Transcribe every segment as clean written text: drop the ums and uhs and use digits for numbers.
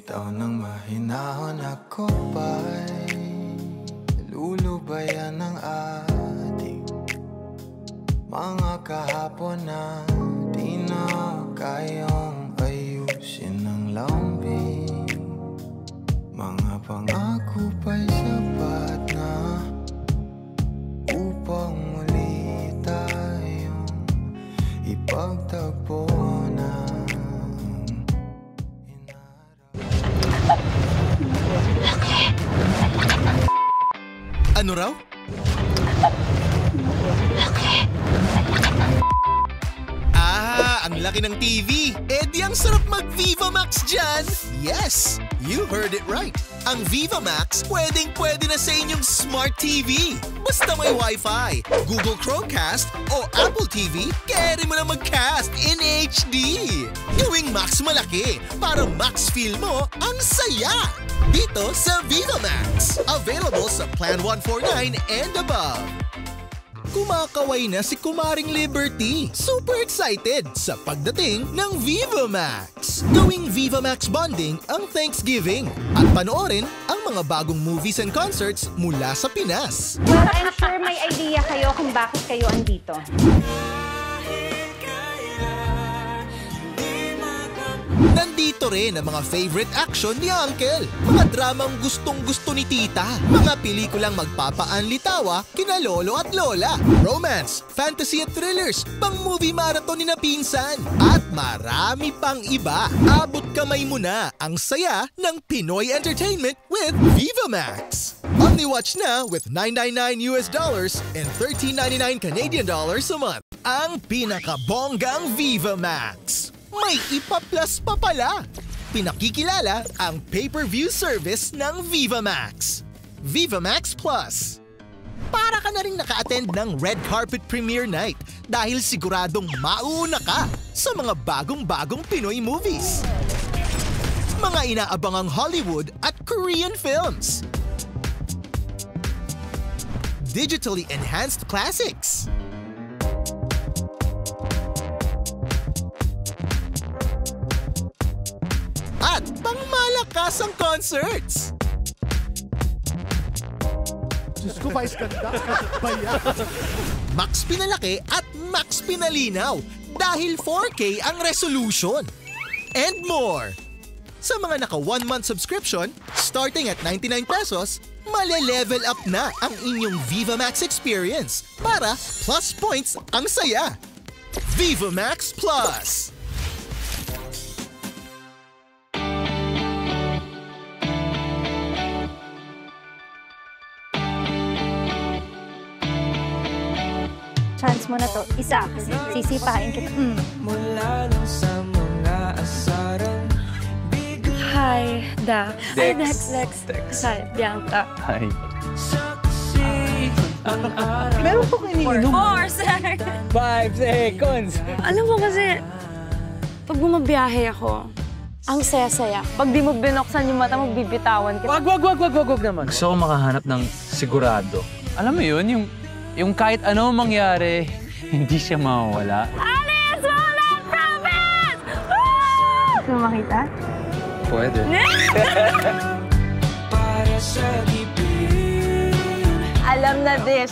bitaw ng mahinahon ako ba'y lulubayan ng ating mga kahapon na di na kayang ayusin ng lambing. Mga pangako pa'y sapat na upang muli tayong ipagtagpo na. Ano raw? Ang laki ng TV. Eh di ang sarap mag-Viva Max dyan. Yes, you heard it right. Ang Viva Max, pwedeng-pwede na sa inyong smart TV. Basta may Wi-Fi, Google Chromecast o Apple TV, carry mo na mag-cast in HD. Gawing Max malaki para Max feel mo ang saya. Dito sa Viva Max. Available sa Plan 149 and above. Kumakaway na si Kumaring Liberty. Super excited sa pagdating ng Viva Max. Gawing Viva Max bonding ang Thanksgiving at panoorin ang mga bagong movies and concerts mula sa Pinas. Well, I'm sure may idea kayo kung bakit kayo andito. Nandito rin ang mga favorite action ni Uncle. Mga dramang gustong-gusto ni Tita. Mga pelikulang magpapaanlitawa kina Lolo at Lola. Romance, fantasy at thrillers, pang-movie marathon ni na pinsan. At marami pang iba. Abot kamay mo na ang saya ng Pinoy entertainment with Viva Max. Omni-watch na with $999 and $13.99 Canadian dollars a month. Ang pinakabonggang Viva Max. May ipa-plus pa pala. Pinakikilala ang pay-per-view service ng Viva Max. Viva Max Plus. Para ka na rin naka-attend ng red carpet premiere night dahil siguradong mauuna ka sa mga bagong-bagong Pinoy movies. Mga inaabangang Hollywood at Korean films. Digitally enhanced classics. At pangmalakasang concerts. Diyos ko, Vice ganda. Bayan. Max pinalaki at Max pinalinaw dahil 4K ang resolution. And more. Sa mga naka 1-month subscription, starting at 99 pesos, male-level up na ang inyong Viva Max experience para plus points ang saya. Viva Max Plus. Chance mo na to. Isa. Sisipain kita. Mula lang sa mga asaran. Hi, Da. Dex. Hi, Dex. Hi, Bianca. Hi. Meron po kayo iniinom. 4, sir. 5 seconds. Alam mo kasi, pag bumabiyahe ako, ang saya-saya. Pag di mo binuksan yung mata mo, bibitawan kita. Wag naman. Gusto ko makahanap ng sigurado. Alam mo yun, yung kahit ano mangyari, hindi siya mawawala. Alice! Wala! Promise! Woo! Gusto mo makita? Pwede. Alam na this.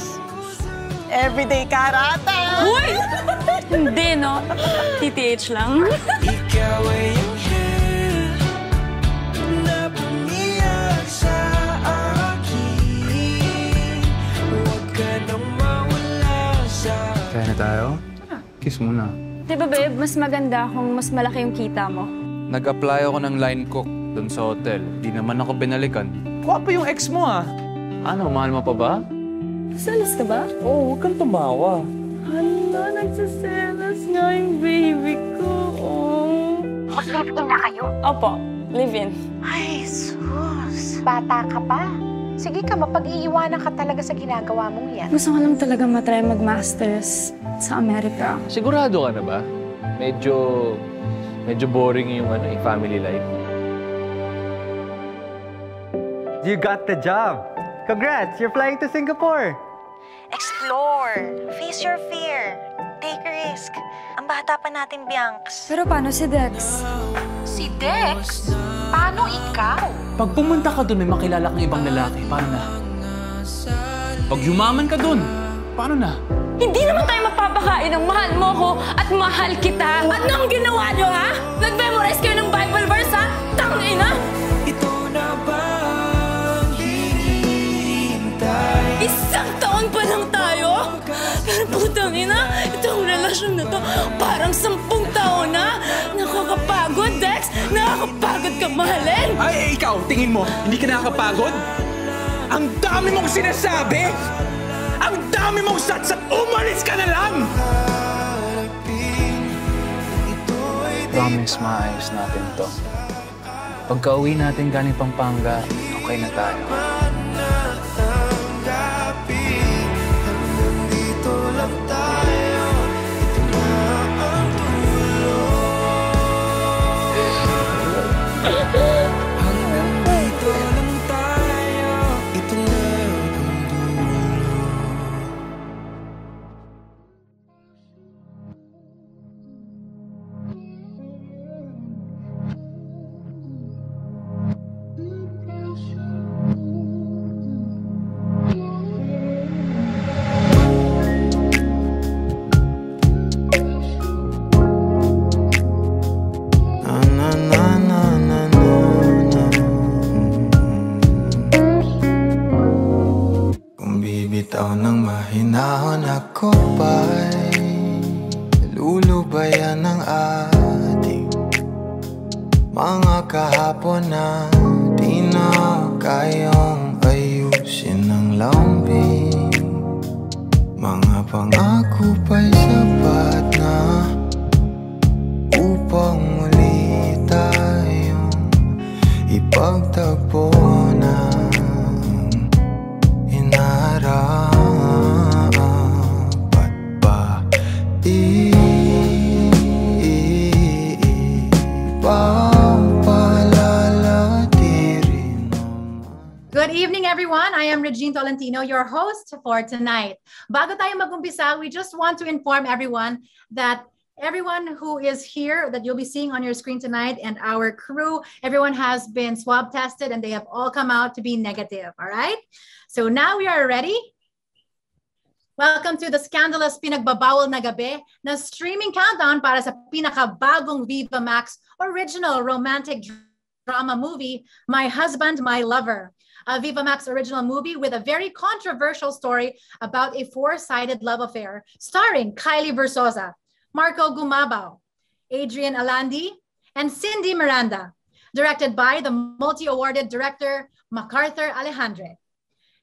Everyday karata. Uy! Hindi, no? TTH lang. Ikaw ay yung hell na bumiyag sa akin. Huwag ka nang mawala sa... Kaya na tayo? Kiss muna. Di ba, babe? Mas maganda kung mas malaki yung kita mo. Nag-apply ako ng line cook doon sa hotel. Di naman ako binalikan. Guwapo yung ex mo, ah. Ano, mahal mo pa ba? Salas ka ba? Oo, huwag kang tumawa. Hala, nagsaselas nga yung baby ko. Mag-live-in na kayo? Opo, live-in. Ay, sus. Bata ka pa. Sige ka, mapag-iiwanan ka talaga sa ginagawa mong yan. Gusto ko lang talaga matry mag-masters sa Amerika. Sigurado ka na ba? Medyo boring yung family life. You got the job. Congrats! You're flying to Singapore. Explore. Face your fear. Take risk. Ang bata pa natin, Biancs. Pero paano si Dex? Si Dex? Paano ikaw? Pag pumunta ka doon, may makilala kang ibang lalaki. Paano na? Pag yumaman ka doon, paano na? Hindi naman tayo magpapakain ng mahal mo ko at mahal kita. Ano ang ginawa nyo, ha? Nag-memorize kayo ng Bible verse, ha? Tangina! Ito na ba ang hinihintay? Isang taon pa lang tayo? Pero putang ina, itong relasyon na to parang 10 taon na. Nakakapagod, Dex. Nakakapagod ka mahalin. Ay, ikaw, tingin mo, hindi ka nakakapagod? Ang dami mong sinasabi! Ang dami mong satsat! Umalis ka na lang! Promise, maayos natin to. Pagka uwi natin galing Pampanga, okay na tayo. Bitaw ng mahinahon ako ba'y lulubayan ng ating mga kahapon na di na kayang ayusin ng lambing. Mga pangako pa'y sapat na upang muli tayong ipagtagpo na dapat ba ipapalalatin? Good evening, everyone. I am Regine Tolentino, your host for tonight. Bago tayo mag-umpisa, we just want to inform everyone that everyone who is here that you'll be seeing on your screen tonight and our crew, everyone has been swab tested and they have all come out to be negative, all right? So now we are ready. Welcome to the scandalous Pinagbabawal na Gabi na streaming countdown para sa pinakabagong Viva Max original romantic drama movie, My Husband, My Lover. A Viva Max original movie with a very controversial story about a four-sided love affair starring Kylie Versosa, Marco Gumabao, Adrian Alandi, and Cindy Miranda, directed by the multi-awarded director MacArthur Alejandre.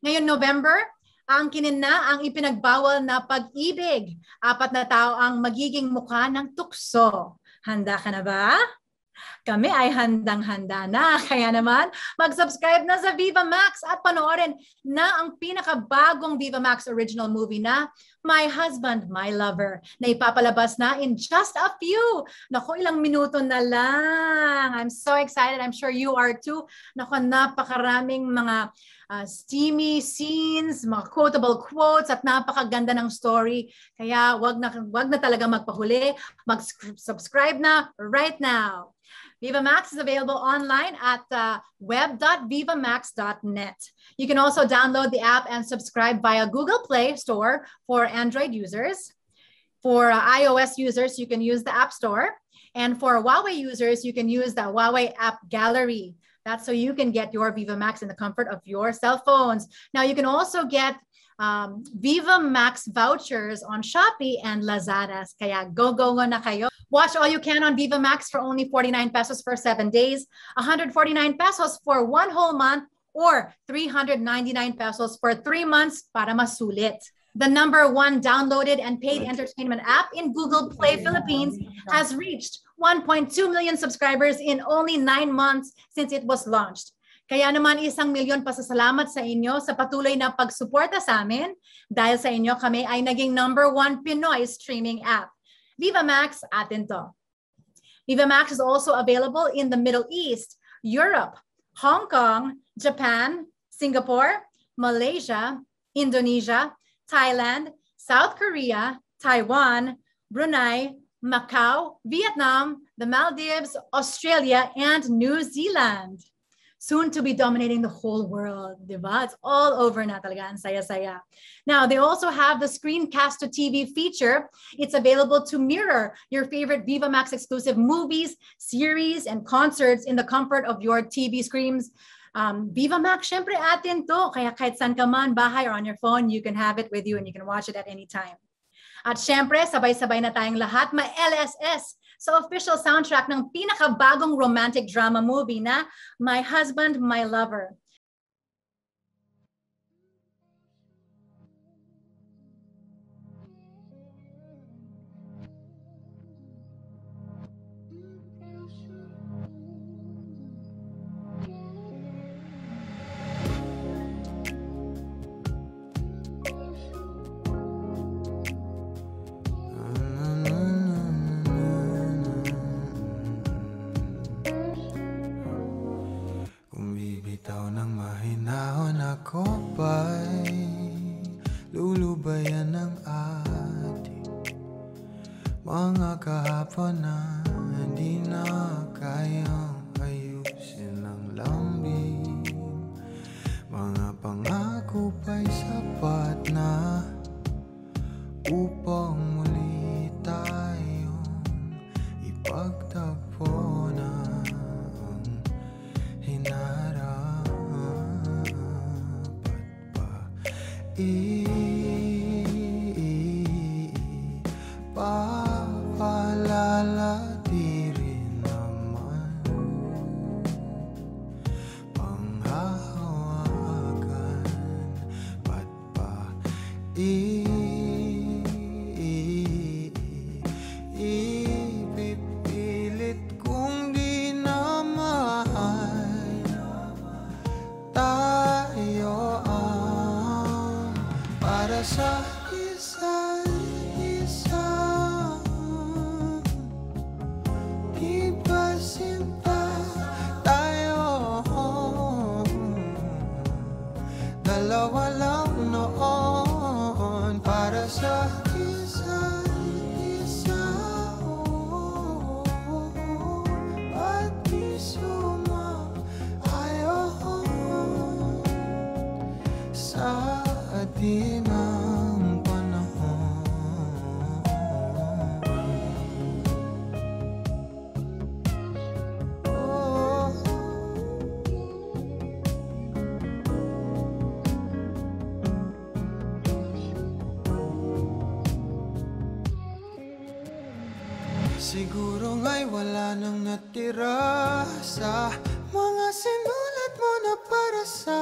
Ngayon November, angkinin na ang ipinagbawal na pag-ibig. 4 na tao ang magiging mukha ng tukso. Handa ka na ba? Kami ay handang-handa na. Kaya naman, mag-subscribe na sa Viva Max at panoorin na ang pinakabagong Viva Max original movie na My Husband, My Lover na ipapalabas na in just a few. Naku, ilang minuto na lang. I'm so excited. I'm sure you are too. Naku, napakaraming mga steamy scenes, mga quotable quotes at napakaganda ng story. Kaya wag na talaga magpahuli. Mag-subscribe na right now. Viva Max is available online at web.vivamax.net. You can also download the app and subscribe via Google Play Store for Android users. For iOS users, you can use the App Store. And for Huawei users, you can use the Huawei App Gallery. That's so you can get your Viva Max in the comfort of your cell phones. Now, you can also get Viva Max vouchers on Shopee and Lazada. Kaya go na kayo. Watch all you can on Viva Max for only 49 pesos for 7 days, 149 pesos for 1 whole month, or 399 pesos for 3 months para masulit. The #1 downloaded and paid entertainment app in Google Play Philippines has reached 1.2 million subscribers in only 9 months since it was launched. Kaya naman 1 milyon pasasalamat sa inyo sa patuloy na pagsuporta sa amin. Dahil sa inyo kami ay naging #1 Pinoy streaming app. Viva Max, atin to. Viva Max is also available in the Middle East, Europe, Hong Kong, Japan, Singapore, Malaysia, Indonesia, Thailand, South Korea, Taiwan, Brunei, Macau, Vietnam, the Maldives, Australia, and New Zealand. soon to be dominating the whole world, diba? It's all over na talaga, ang saya-saya. Now, they also have the Screencast to TV feature. It's available to mirror your favorite Viva Max exclusive movies, series, and concerts in the comfort of your TV screens. Viva Max, syempre atin to. Kaya kahit saan ka man, bahay or on your phone, you can have it with you and you can watch it at any time. At syempre, sabay-sabay na tayong lahat, may LSS sa official soundtrack ng pinakabagong romantic drama movie na My Husband, My Lover. Ako ba'y lulubayan ng ating mga kahapon na hindi na kayang ayusin ng lambing? Mga pangako ba'y sapat na upang muli tayong ipagtagpo na ang hinarap? Papalala di rin naman panghahawakan, ba't pa ipipilit kung di naman tayo para sa isa't isa? Ipasinta tayo, dalawa lang noon para sa isa't isa. At di sumaayon sa ating ang panahon. Siguro nga'y wala nang natira sa mga sinulat mo na para sa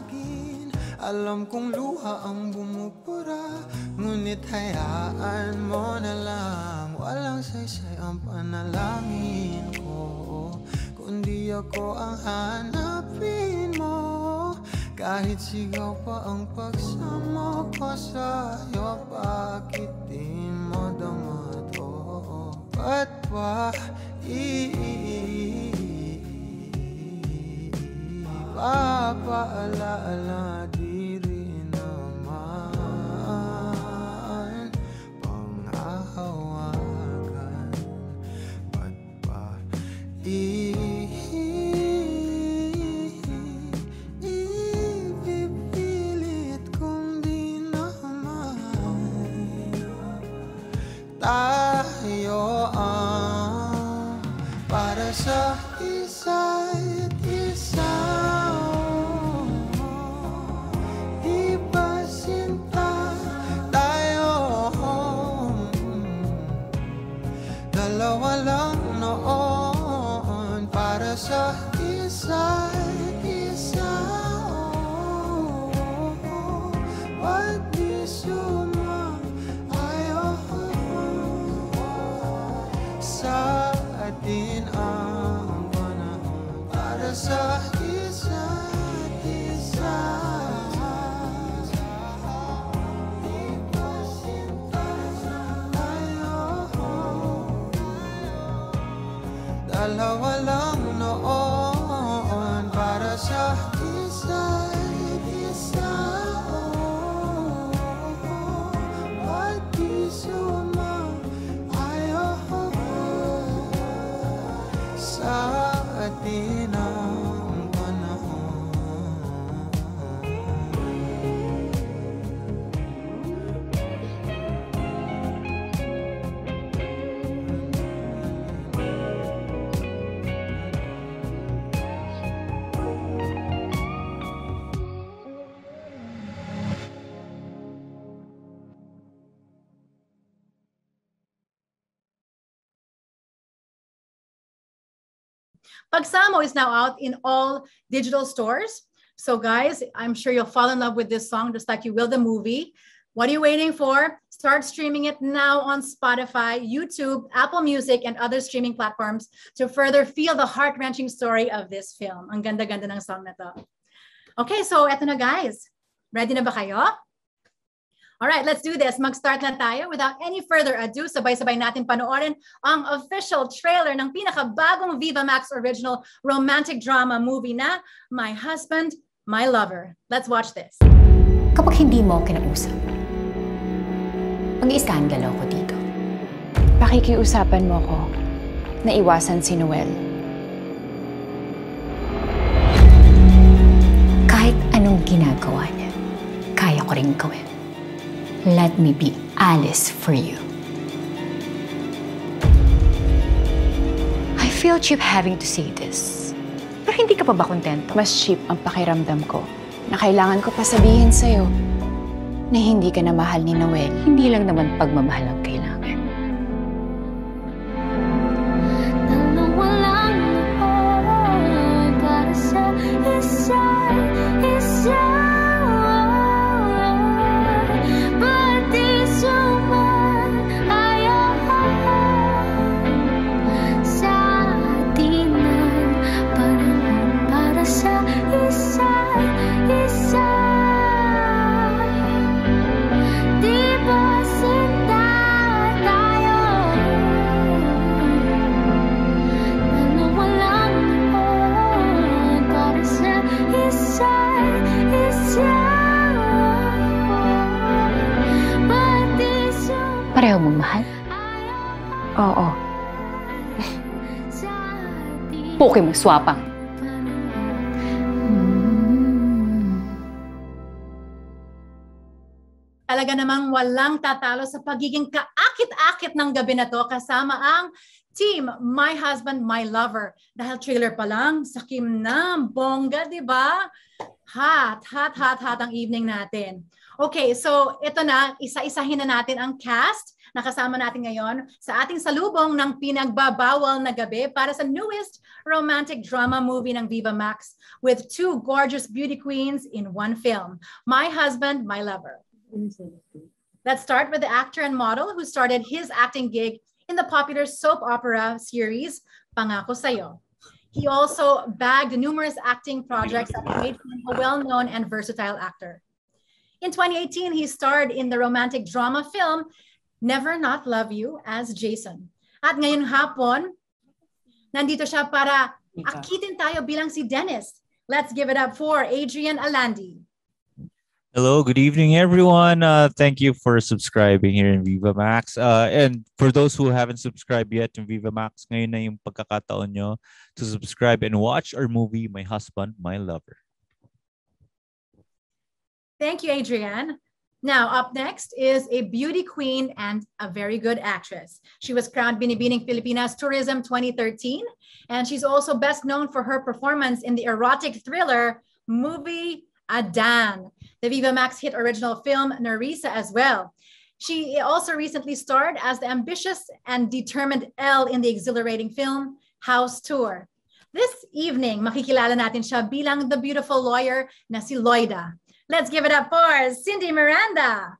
akin. Alam kong luha ang bumubura, ngunit hayaan mo na lang. Walang saysay ang panalangin ko, kundi ako ang hanapin mo. Kahit sigaw pa ang pagsama ko sa'yo, bakit di mo damato? Ba't ba ipapaalala di rin naman panghahawakan? Ba't ba ipipilit kung di naman tayo ang para sa isa't isa? Pagsamo is now out in all digital stores. So guys, I'm sure you'll fall in love with this song just like you will the movie. What are you waiting for? Start streaming it now on Spotify, YouTube, Apple Music, and other streaming platforms to further feel the heart-wrenching story of this film. Ang ganda-ganda ng song na to. Okay, so eto na guys. Ready na ba kayo? Alright, let's do this. Mag-start na tayo. Without any further ado, sabay-sabay natin panoorin ang official trailer ng pinakabagong Viva Max original romantic drama movie na My Husband, My Lover. Let's watch this. Kapag hindi mo kinausap, mag-iskandalo ko dito. Pakikiusapan mo ko na iwasan si Noel. Kahit anong ginagawa niya, kaya ko rin gawin. Let me be Alice for you. I feel cheap having to say this. Pero hindi ka pa ba kontento? Mas cheap ang pakiramdam ko na kailangan ko pa sabihin sa'yo na hindi ka na mahal ni Noel. Hindi lang naman pagmamahal ang kailangan. Pareho mong mahal? Oo. Puke mo, swapang. Talaga namang walang tatalo sa pagiging kaakit-akit ng gabi na to kasama ang team My Husband, My Lover. Dahil trailer pa lang, sakim na, bongga, di ba? Hot ang evening natin. Okay, so ito na, isa-isahin na natin ang cast na kasama natin ngayon sa ating salubong ng pinagbabawal na gabi para sa newest romantic drama movie ng Viva Max with two gorgeous beauty queens in one film, My Husband, My Lover. Let's start with the actor and model who started his acting gig in the popular soap opera series, Pangako Sayo. He also bagged numerous acting projects that made him a well-known and versatile actor. In 2018, he starred in the romantic drama film Never Not Love You as Jason. At ngayong hapon, nandito siya para akitin tayo bilang si Dennis. Let's give it up for Adrian Alandi. Hello, good evening, everyone. Thank you for subscribing here in Viva Max. And for those who haven't subscribed yet in Viva Max, ngayon na yung pagkakataon nyo to subscribe and watch our movie, My Husband, My Lover. Thank you, Adrian. Now, up next is a beauty queen and a very good actress. She was crowned Binibining Pilipinas Tourism 2013, and she's also best known for her performance in the erotic thriller movie Adan, the Viva Max hit original film Nerissa as well. She also recently starred as the ambitious and determined Elle in the exhilarating film House Tour. This evening, makikilala natin siya bilang the beautiful lawyer na si Loida. Let's give it up for Cindy Miranda.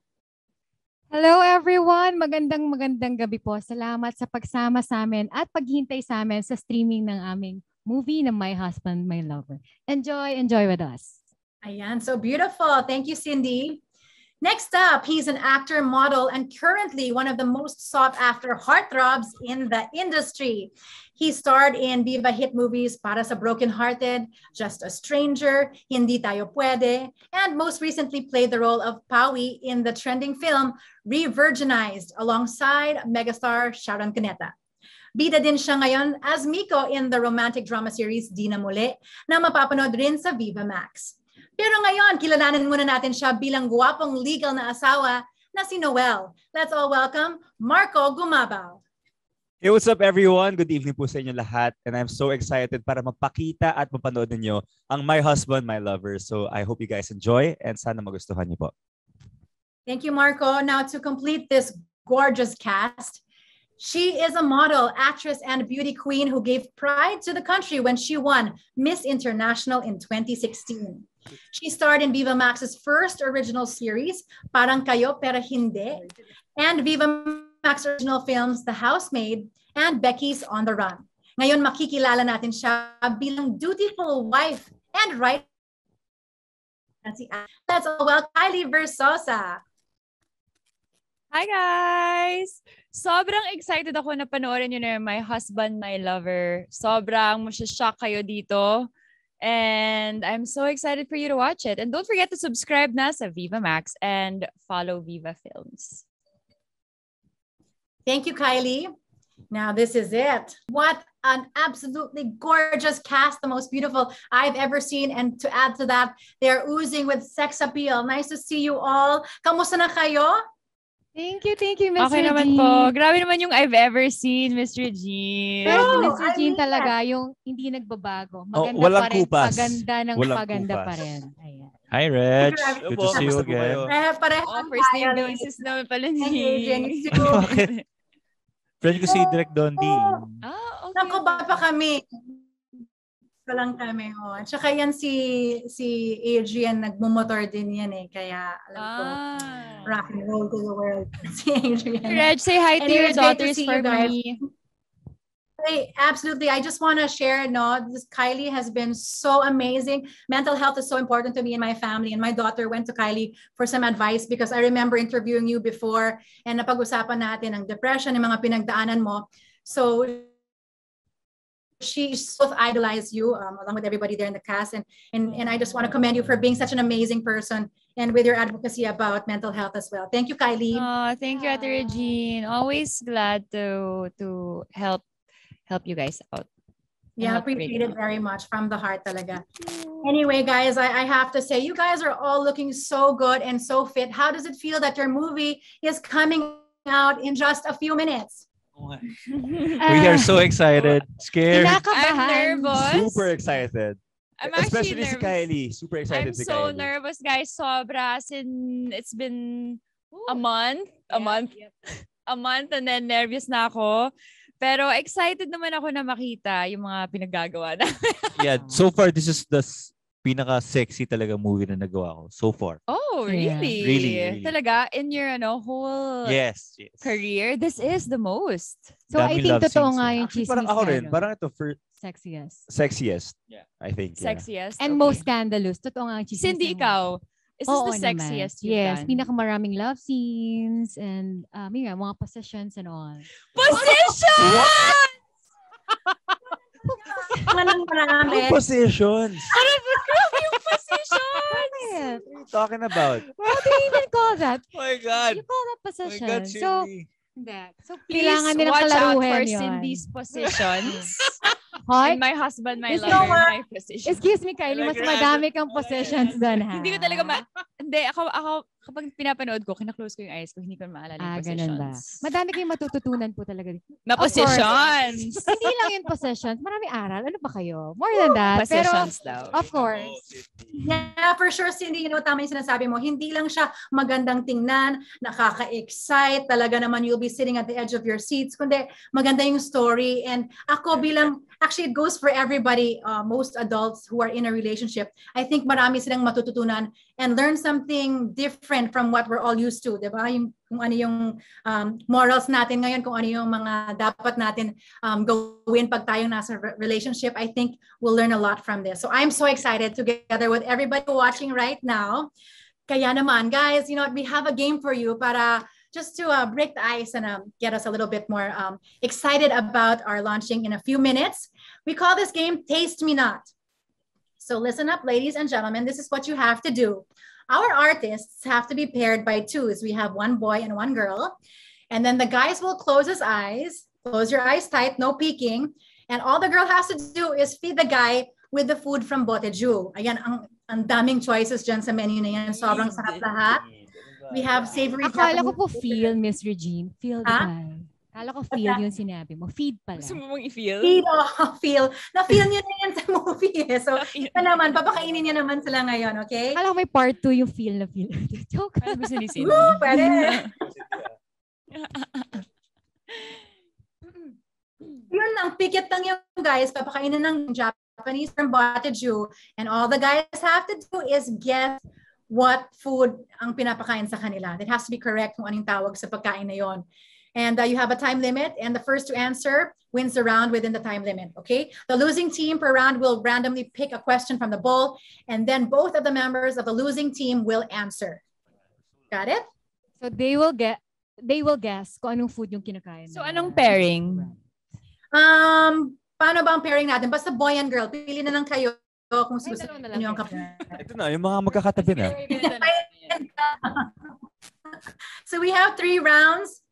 Hello everyone! Magandang gabi po. Salamat sa pagsama sa amin at paghintay sa amin sa streaming ng aming movie na My Husband, My Lover. Enjoy with us. Ayan, so beautiful. Thank you, Cindy. Next up, he's an actor, model, and currently one of the most sought-after heartthrobs in the industry. He starred in Viva hit movies Para sa Broken-Hearted, Just a Stranger, Hindi Tayo Pwede, and most recently played the role of Pawi in the trending film Re-Virginized alongside megastar Sharon Cuneta. Bida din siya ngayon as Miko in the romantic drama series Di Na Muli na mapapanood rin sa Viva Max. Pero ngayon, kilalanin muna natin siya bilang guwapong legal na asawa na si Noel. Let's all welcome Marco Gumabaw. Hey, what's up everyone? Good evening po sa inyo lahat. And I'm so excited para mapakita at mapanood ninyo ang My Husband, My Lover. So I hope you guys enjoy and sana magustuhan niyo po. Thank you, Marco. Now to complete this gorgeous cast, She is a model, actress, and beauty queen who gave pride to the country when she won Miss International in 2016. She starred in Viva Max's first original series, Parang Kayo Pero Hindi, and Viva Max original films, The Housemaid and Becky's on the Run. Ngayon makikilala natin siya bilang dutiful wife and right. Let's welcome Kylie Versosa. Hi guys! Sobrang excited ako na panoorin nyo na My Husband, My Lover. Sobrang masyashock kayo dito. And I'm so excited for you to watch it. And don't forget to subscribe na sa Viva Max and follow Viva Films. Thank you, Kylie. Now this is it. What an absolutely gorgeous cast, the most beautiful I've ever seen. And to add to that, they're oozing with sex appeal. Nice to see you all. Kamusta na kayo? Thank you, Miss Okay Regine. naman po. Grabe naman yung I've ever seen, Miss Regine. Pero Miss Regine talaga, yung hindi nagbabago. Maganda walang pa rin. kupas. Paganda ng Walang paganda kupas. pa rin. Ayan. Hi, Reg. Good to see you again. First name basis naman pala ni. Friend ko si Direk Dondi. Okay. Naku, ba pa kami? Lang kami. Oh. At saka yan si Adrian, nagmumotor din yan eh. Kaya alam ko, rock and roll to the world. Si Adrian. Reg, say hi to your daughters for me. Hey, absolutely. I just want to share, this Kylie has been so amazing. Mental health is so important to me and my family. And my daughter went to Kylie for some advice because I remember interviewing you before and napag-usapan natin ang depression, yung mga pinagdaanan mo. So she both idolized you along with everybody there in the cast. And I just want to commend you for being such an amazing person and with your advocacy about mental health as well. Thank you, Kylie. Oh, thank you, Ate Regine. Always glad to help you guys out. Yeah, appreciate it very much from the heart talaga. Anyway, guys, I have to say, you guys are all looking so good and so fit. How does it feel that your movie is coming out in just a few minutes? We are so excited, scared. I'm nervous. Super excited. I'm actually Especially nervous. si Kylie. Super excited I'm si so Kylie. nervous, guys. Sobra. It's been a month. A month. And then nervous na ako. Pero excited naman ako na makita yung mga pinaggagawa na. Yeah, so far this is the pinaka-sexy talaga movie na nagawa ko so far. Oh, really? Really. Talaga? In your whole Yes. career, this is the most. So I think totoo nga yung chismis. Parang ako rin. Parang ito for sexiest. Yeah. I think. Yeah. Sexiest. And most scandalous. Totoo nga yung chismis. Cindy, ikaw. Is this the sexiest you've Yes, done? pinakamaraming love scenes and mga possessions and all. Possessions! Ano positions? Grabe yung positions! What are you talking about? What do you even call that? Oh my God. You call that possession. God, Cindy. So, Please kailangan nilang watch out kalaruhin for yun. Cindy's positions. Hoy? And My Husband, My Excuse Lover, me. My Position. Excuse me, Kylie, mas madami kang possessions doon, ha? Hindi ko talaga Hindi, ako kapag pinapanood ko, kina-close ko yung eyes ko, hindi ko maalala yung Ganun ba? possessions. Madami kayong matututunan po talaga. Na Of course. possessions! Hindi lang yung possessions. Marami aral. Ano ba kayo? More than that. Possessions Pero, daw. of course. Yeah, for sure, Cindy, tama yung sinasabi mo. Hindi lang siya magandang tingnan, nakaka-excite, talaga naman you'll be sitting at the edge of your seats, kundi maganda yung story. And ako actually it goes for everybody, most adults who are in a relationship. I think marami silang matututunan and learn something different from what we're all used to, di ba? Kung ano yung morals natin ngayon, kung ano yung mga dapat natin gawin pag tayong nasa relationship. I think we'll learn a lot from this. So I'm so excited together with everybody watching right now. Kaya naman, guys, we have a game for you para just to break the ice and get us a little bit more excited about our launching in a few minutes. We call this game Taste Me Not. So listen up, ladies and gentlemen, this is what you have to do. Our artists have to be paired by twos. We have one boy and one girl. And then the guys will close his eyes. Close your eyes tight, no peeking. And all the girl has to do is feed the guy with the food from Boteju. Ayan, ang daming choices dyan sa menu na yan. Sobrang sarap lahat. We have savory. Akala ko po feel, Miss Regine. Feel the guy. Akala ko feel yung sinabi mo. Feed pala. Gusto mo mong i-feel? Feel. Na-feel niyo na yan sa movie. So, ito naman, papakainin niya naman sila ngayon, okay? Akala ko may part 2 yung feel na feel. Joke. Ano gusto ni Cindy? Pwede. Yun lang, pikit lang yung guys. Papakainin ng Japanese from Boteju. And all the guys have to do is guess what food ang pinapakain sa kanila. It has to be correct kung anong tawag sa pagkain na yon. And you have a time limit, and the first to answer wins the round within the time limit, okay? The losing team per round will randomly pick a question from the bowl, and then both of the members of the losing team will answer. Got it? So they will guess kung anong food yung kinakain. So anong pairing? Paano ba ang pairing natin? Basta boy and girl. Pili na lang kayo kung gusto niyo ang kapatid. Ito na, yung mga magkakatabi na. So we have 3 rounds.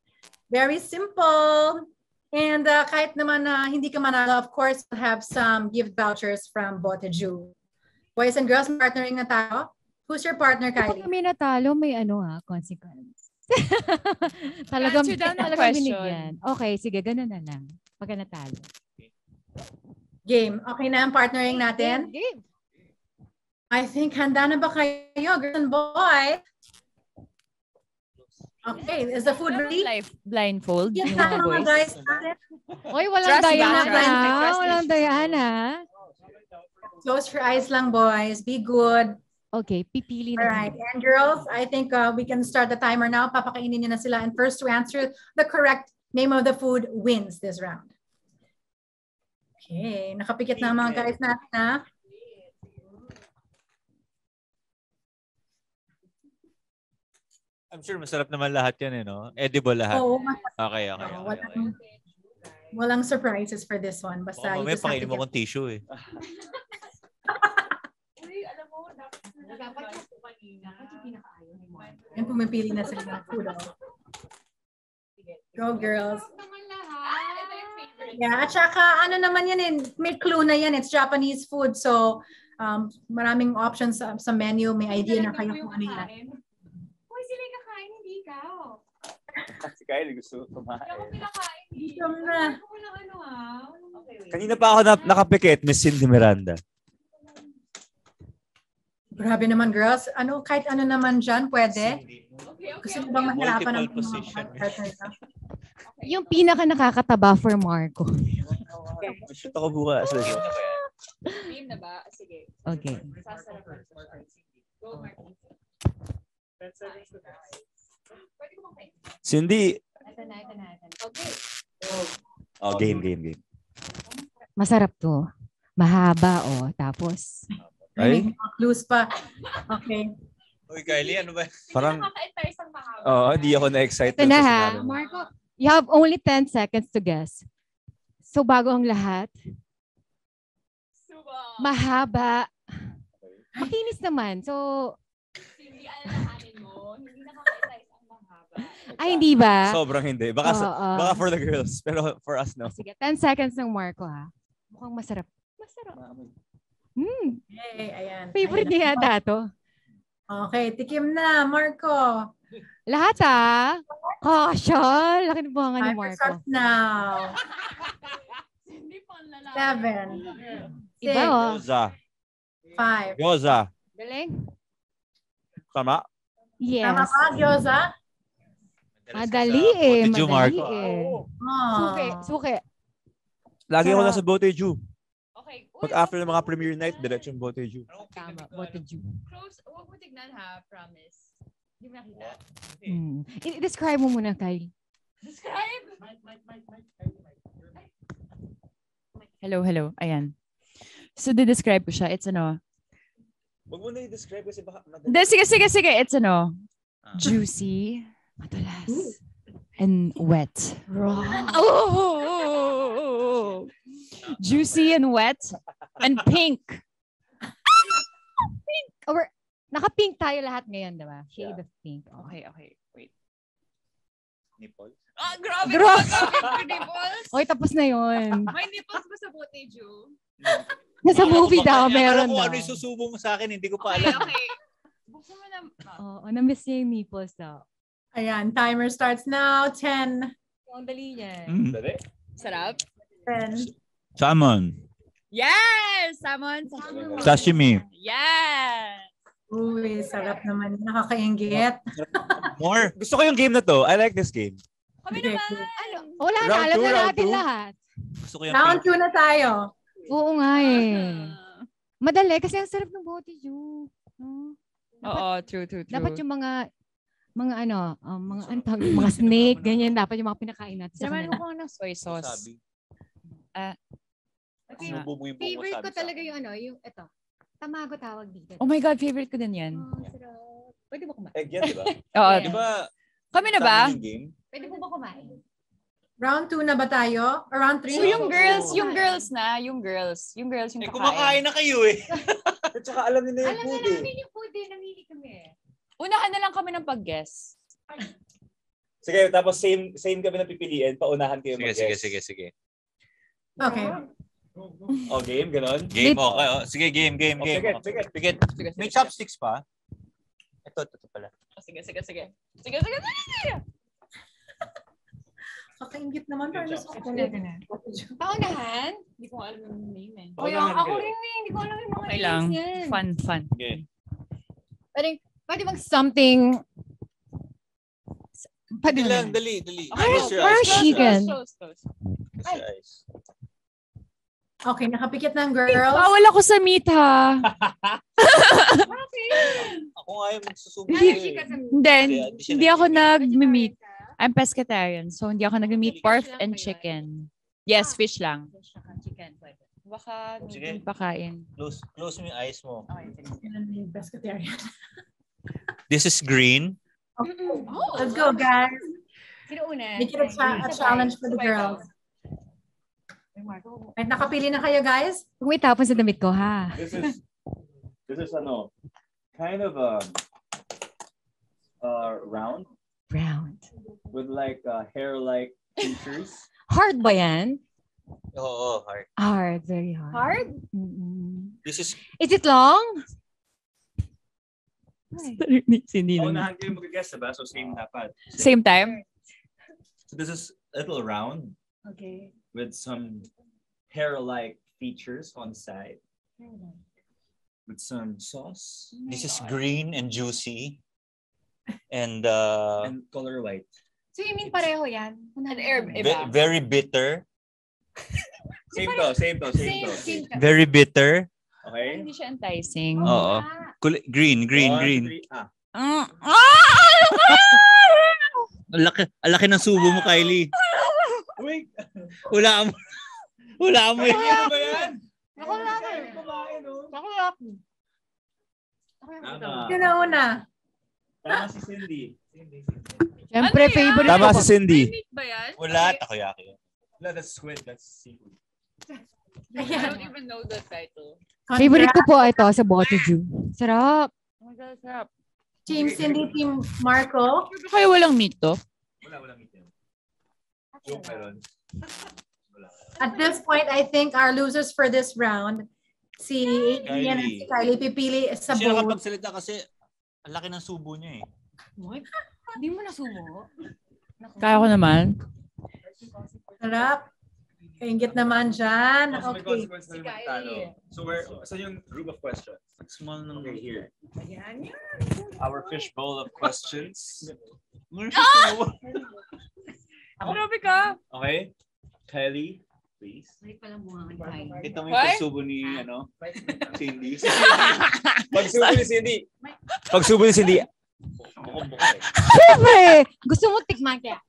Very simple. And kahit naman hindi ka manalo, of course, we'll have some gift vouchers from Boteju. Boys and girls, partnering na tayo. Who's your partner, Kylie? Kung kami natalo, may consequence. talagang binigyan. Okay, sige, ganun na lang. Pagka natalo. Game. Okay na ang partnering natin? Game. I think handa na ba kayo, girls and boys? Okay, is the food ready? Blindfold. Yes, mga guys. Oy, walang Diana. Walang Diana. Close your eyes lang, boys. Be good. Okay, pipili na. Alright, and girls, I think we can start the timer now. Papakainin niyo na sila. And first to answer the correct name of the food wins this round. Okay, nakapikit na mga guys natin, ha? I'm sure masarap naman lahat yan, no? Edible lahat. Oo. Okay. Walang surprises for this one. Basta Mamaya pakainin mo kong tissue, eh. Dapat yung kanina. Kasi pinakaayaw ni Mark. Yan, pumipili na sila ng food. Go, girls. Yeah, at saka ano naman yan, may clue na yan. It's Japanese food. So, maraming options sa menu. May idea na kayo kung ano yan. Uy, sila yung kakain, hindi ikaw. Si Kylie gusto kumain. Ako pinakain. Dito na. Kanina pa ako nakapikit, Miss Cindy Miranda. Grabe naman, girls. Kahit ano naman dyan, pwede. Gusto mo bang mahirapan ng partner ka? Yung pinaka nakakataba for Marco. Shoot ako bukas. Team na ba? Sige. Okay. Go, Marco. Cindy. Ito na. Okay. Oh, game. Masarap to. Mahaba, Tapos... Ay, clues pa. Okay. Uy, Kylie, ano ba? Parang... di ako na-excited. Ito na, ha? Marco, you have only 10 seconds to guess. So, bago ang lahat. Mahaba. Makinis naman. So... Hindi alalahanin mo. Hindi nakaka-excite ang mahaba. Ay, hindi ba? Sobrang hindi. Baka for the girls. Pero for us, no. Sige, 10 seconds ng Marco, ha? Mukhang masarap. Hey, ayan. Favorite niya yata to. Okay, tikim na, Marco. Lahat, ha? Caution. Laki ng bunga ni Marco. Start now. 7. Iba, 6. 5. Gyoza. Galing. Tama? Yes. Tama ba, gyoza? Madali, Madali, Suki. Lagi ako nasa Boteju. Pag after ng mga premiere night, diretsong Boteju. Tama, Boteju. Close, huwag mo tignan ha, promise. Hindi mo nakita. I-describe mo muna, Kylie. Describe? Hello. Ayan. So, describe ko siya. It's Huwag mo na i-describe kasi baka... Sige. It's juicy, matulas, and wet. Raw. Oh! Juicy and wet and pink. Pink. Or naka-pink tayo lahat ngayon, diba? Shade of pink. Okay. Wait. Nipples? Grabe. Nipples. Oy, tapos na yun. May nipples ba sa Boteju? Nasa movie daw, meron daw. Ano yung susubo mo sa akin, hindi ko pa alam. Okay. Buksan mo na. Na-miss niya yung nipples daw. Ayan, timer starts now. 10. Ang dali niya. Sarap. 10. Salmon. Yes! Salmon. Sashimi. Yes! Uy, sarap naman. Nakakaingit. More. Gusto ko yung game na to. I like this game. Kami naman. Wala na, alam na natin lahat. Gusto ko yung Round 2 na tayo. Oo nga eh. Madali kasi ang sarap ng bote juice. No? Oo, true. Dapat yung mga mga snake, ganyan. Dapat yung mga pinakain natin sa Naman kanila. ko ng soy sauce. Favorite ko talaga yung yung ito. Tamago tawag dito. Oh my God, favorite ko din yan. Pwede ba kumain? Egg yan, di ba? Oo. Di ba? Kami na ba? Pwede po ba kumain? Round 2 na ba tayo? Or round 3? So yung girls yung kakain. Kumakain na kayo eh. At saka alam nila yung Alam food na eh. namin yung food eh. Namili kami. Unahan na lang kami ng pag-guess. Sige, tapos same kami na pipiliin. Paunahan kayo mag-guess. Sige. Okay. O, game, ganon? Game, okay. Sige, game. Sige. May chopsticks pa? Ito pala. Sige. Kakaingit naman. Paunahan? Hindi ko alam yung name eh. Ako rin eh. Hindi ko alam yung mga Okay lang. names yan. Fun. Okay. Pwede bang something... Dali lang, dali. Parang chicken. Okay, nakapikit ng girls. Bawal ako sa meat ha. Ako nga yung magsusubo. Hindi ako nag-meat. I'm pescatarian, so hindi ako nag-meat pork and chicken. Yes, fish lang. Chicken, pwede. Baka Sige. hindi pa kain. Close mo yung eyes mo. Pescatarian. This is green. Let's go, guys. Sino una? Make it a challenge for the girls. Right, nakapili na kayo, guys? Kung may tapon sa damit ko, ha? This is kind of round. Round. With like hair-like features. Hard ba yan? Oo, hard. Hard, very hard. Hard? This is... Is it long? Unahan kayo mag-guess, diba? So same dapat. Same time? So this is a little round. Okay. With some hair-like features on the side. With some sauce. This is green and juicy. And color white. So you mean pareho yan? Very bitter. Same to. Very bitter. Okay. Hindi siya enticing. Oo. Green. 1, 2, 3, Ang laki ng subo mo, Kylie. Wait. Wala mo yan. Ano ba yan? Ako lang. Tama. Sino una? Tama si Cindy. Siyempre, favorite ko. Tama si Cindy. Ba yan? Wala, takoyaki. No, that's squid. That's seafood. I don't even know the title. Favorite ko po ito sa bote juice. Sarap. Oh my God, sarap. Team Cindy, Team Marco. Kaya walang meat to? Wala meat yan. Yung meron. At this point, I think our losers for this round, si Ian at si Kylie, pipili sa Siya bowl. nakapagsalita kasi ang laki ng subo niya eh. Hindi mo nasubo? Kaya ko naman. Sarap. Kaingit naman dyan. Also, may Okay. consequence na naman talo. So saan yung group of questions? Small nung Okay, here. Ayan. Our fishbowl of questions. Grabe ka. Okay. Kylie, please. Ito mo yung pagsubo ni Cindy. Pagsubo ni Cindy. Siyempre! Gusto mo tikman kaya?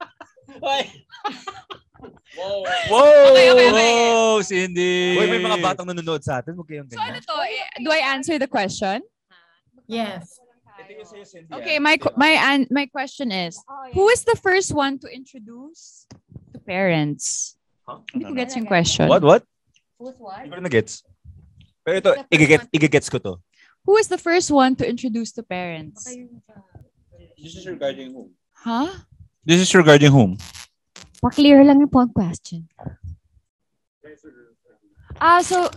Wow, Cindy! Uy, may mga batang nanonood sa atin. Huwag kayong So ganyan. ano to? Do I answer the question? Yes. Okay, my question is, who is the first one to introduce to parents? Hindi ko gets yung question. What? Who's what? Hindi ko na gets. Pero ito, igigets ko to. Who is the first one to introduce to parents? This is regarding whom? Huh? This is regarding whom? Pa-clear lang yung po ang question. So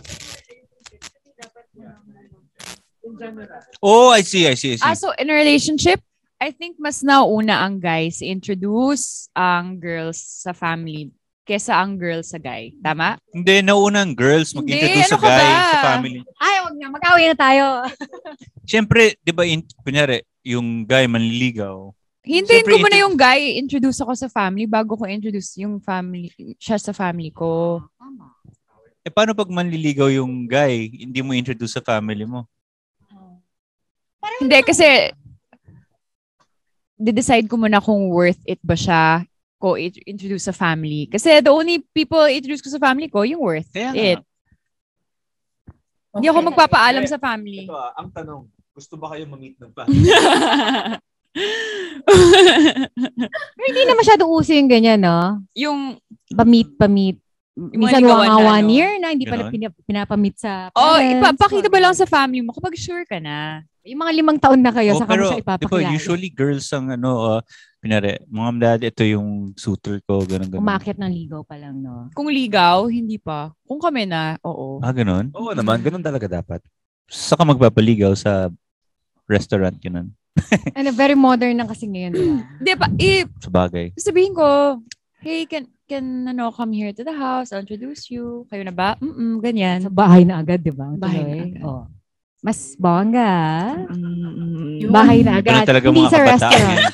Oh, I see. so in a relationship, I think mas nauna ang guys introduce ang girls sa family kesa ang girls sa guy. Tama? Hindi, nauna ang girls mag-introduce sa guy, sa family. Ay, wag na. Mag-away na tayo. Siyempre, di ba, kunyari, yung guy manliligaw. Hintayin ko muna yung guy, introduce ako sa family bago ko introduce yung family, siya sa family ko. Paano pag manliligaw yung guy, hindi mo introduce sa family mo? Hindi, kasi de-decide ko muna kung worth it ba siya ko introduce sa family. Kasi the only people introduce ko sa family ko, yung worth it. Hindi ako magpapaalam sa family. Ito ang tanong, gusto ba kayo ma-meet ng family? Hindi na masyado uso yung ganyan, no? Yung pamit. Minsan mga 1 year na, hindi pa pinapamit sa parents. Ipapakita ba lang sa family mo kapag sure ka na? Yung mga 5 taon na kayo, saka mo siya ipapakilala. Usually girls ang pinare, mom, dad, ito yung suitor ko, ganun. Umakyat ng ligaw pa lang, no? Kung ligaw, hindi pa. Kung kami na, oo. Ganun? Oo naman, ganun talaga dapat. Saka magpapaligaw sa restaurant, ganun. Very modern na kasi ngayon, di ba? Sa bagay. Sabihin ko, hey, can come here to the house, I'll introduce you. Kayo na ba? Ganyan. Sa bahay na agad, di ba? Bahay na agad. Oh. Mas bongga. Bahay na agad. Hindi sa restaurant.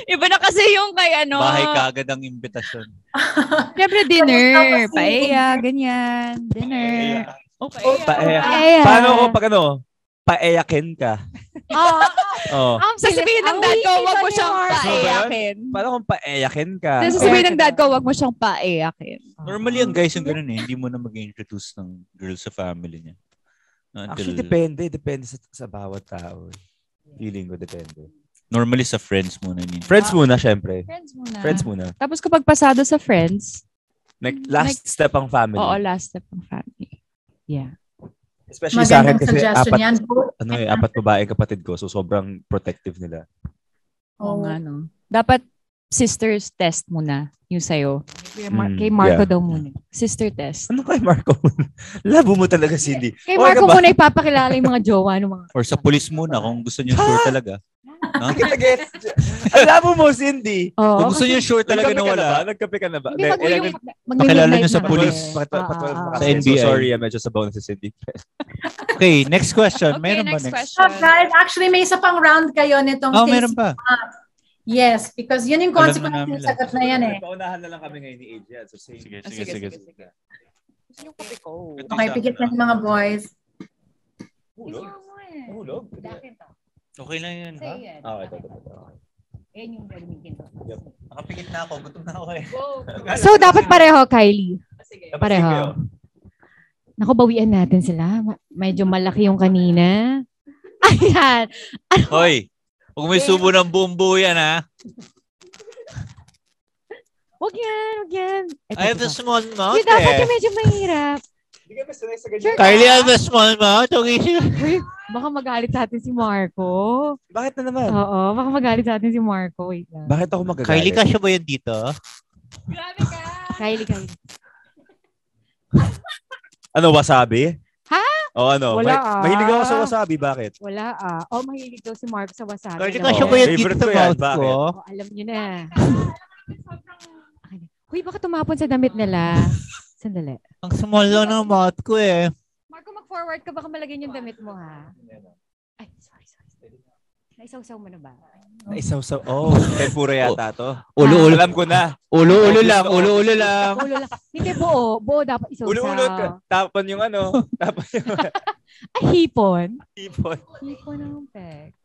Iba na kasi yung kay Bahay kaagad ang imbitasyon. Siyempre dinner, paella, ganyan. Dinner. Paella. Paano ko pag paeyakin ka? Sasabihin ng dad ko, wag mo siyang paeyakin. Paano kung paeyakin ka? Sasabihin ng dad ko, wag mo siyang paeyakin. Normally, ang guys yung ganun Hindi mo na mag-introduce ng girl sa family niya. Actually, depende. Depende sa bawat tao. Feeling ko, depende. Normally, sa friends muna. Friends muna, syempre. Friends muna. Tapos kapag pasado sa friends, last step ang family. Oo, last step ang family. Yeah. Especially sa akin kasi apat babae kapatid ko, so sobrang protective nila. Oo nga, no? Dapat sisters test muna yung sa'yo. Kay Marco daw muna. Sister test. Ano kay Marco? Labo mo talaga, Cindy. Kay Marco muna ipapakilala yung mga jowa. Or sa police muna kung gusto niyo sure talaga. Labo mo, Cindy. Kung gusto niyo sure talaga na wala. Nagkape ka na ba? Pakilala niyo sa police. Sa NBI. Sorry, medyo sabaw na si Cindy. Okay, next question. Meron ba next? Guys, actually may isa pang round kayo nitong meron pa. Yes, because yun yung consequence ng sagot na yan Paunahan na lang kami ngayon ni Adrian. So sige. Yung kape ko. Okay, pigit na yung mga boys. Hulog? Okay lang yan, ha? Ito. Yan yung gamitin ko. Nakapigit na ako. Gutom na ako So, dapat pareho, Kylie. Pareho. Naku, bawian natin sila. Medyo malaki yung kanina. Ayan. Hoy! Huwag may subo ng buong buo yan, ha? Huwag yan. I have a small mouth, dapat yung medyo mahirap. Hindi ka basta sa ganyan. Kylie, I have a small mouth. Baka magalit sa atin si Marco. Bakit na naman? Oo, baka magalit sa atin si Marco. Wait lang. Bakit ako magagalit? Kylie, kasya ba yan dito? Grabe ka! Kylie. Ano, wasabi? Ha? O ano? Wala Mahilig ako sa wasabi. Bakit? Wala mahilig daw si Marco sa wasabi. Kylie, kasya ba yan dito sa mouth ko? Alam niyo na. Huy, baka tumapon sa damit nila. Sandali. Ang small lang ng mouth ko Marco, mag-forward ka. Baka malagyan yung damit mo, ha? Ay, sorry. Naisaw-saw mo na ba? Naisaw-saw? Tempura yata to. Ulo-ulo. Alam ko na. Ulo-ulo lang. Hindi, buo. Buo dapat isaw-saw. Ulo-ulo. Tapon yung Ay, hipon. Hipon ang pek.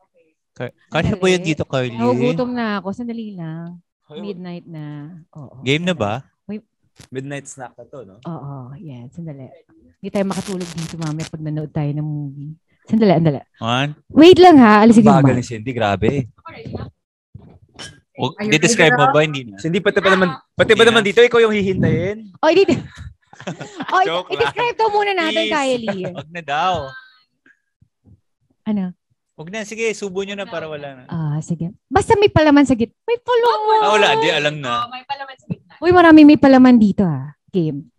Kasya ba yan dito, Kylie? Nagugutom na ako. Sandali lang. Midnight na. Oo. Game na ba? Midnight snack na to, no? Oo, yeah. Sandali. Hindi tayo makatulog dito mamaya pag nanood tayo ng movie. Sandali. Wait lang ha. Alisin mo. Bagal ni Cindy, grabe. Di-describe mo ba? Hindi na. Cindy, pati ba naman dito, ikaw yung hihintayin? Hindi. I-describe daw muna natin, Kylie. Huwag na daw. Ano? Huwag na. Sige, subo nyo na para wala na. Sige. Basta may palaman sa gitna. May palaman. Wala. Di, alam na. May palaman sa gitna. Uy, marami may palaman dito Game.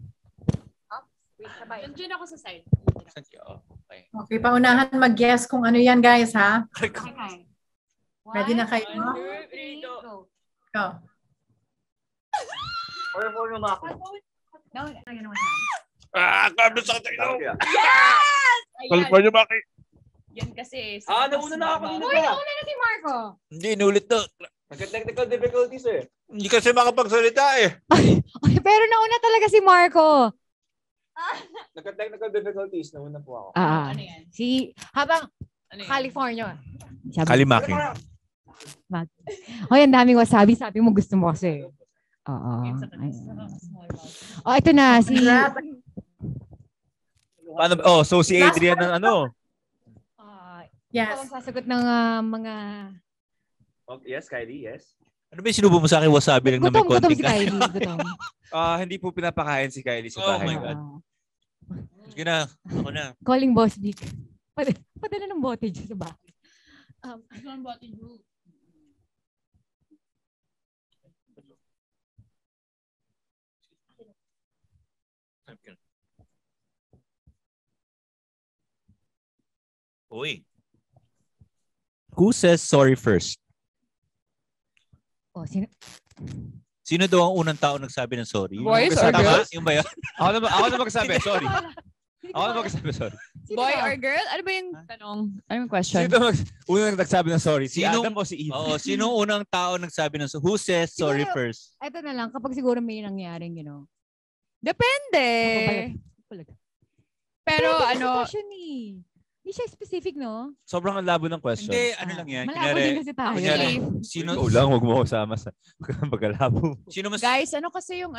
Diyan ako sa side. Okay, paunahan mag-guess kung ano yan, guys, ha? Ready na kayo? Go. Kablo sa tayo. Yes! California Maki. Yan kasi. Nauna na ako. Uy, nauna na si Marco. Hindi, inulit na. Nagka-technical difficulties Hindi kasi makapagsalita Pero nauna talaga si Marco. Nagka-difficulties na una po ako. Ano yan? Habang California. Kalimaki. Hoy, ang daming wasabi. Sabi mo gusto mo kasi. Oo. Ito na. So si Adrian ng ano? Yes. Ikaw ang sasagot ng mga... Yes, Kylie, yes. Ano ba yung sinubo mo sa akin? Wasabi lang na may konting si Kylie. Gutom. Hindi po pinapakain si Kylie sa bahay. Oh my God. Sige na. Ako na. Calling Boss Vic. Padala ng bote dyan sa bahay. Ano ang bote group? Uy. Who says sorry first? Sino daw ang unang tao nagsabi ng sorry? Boys or girls? Yung ba yan? Ako na magsabi, sorry. Sorry. Boy or girl? Ano ba yung tanong? Ano yung question? Sino unang nagsabi ng sorry? Si Adam o si Eve? Oo, sino unang tao nagsabi ng sorry? Who says sorry first? Ito na lang, kapag siguro may nangyaring, Depende. Pero Hindi siya specific, no? Sobrang labo ng question. Hindi, ano lang yan. Malabo din kasi tayo. Sino? Ikaw lang, huwag mo kasama sa pagkalabo. Guys, ano kasi yung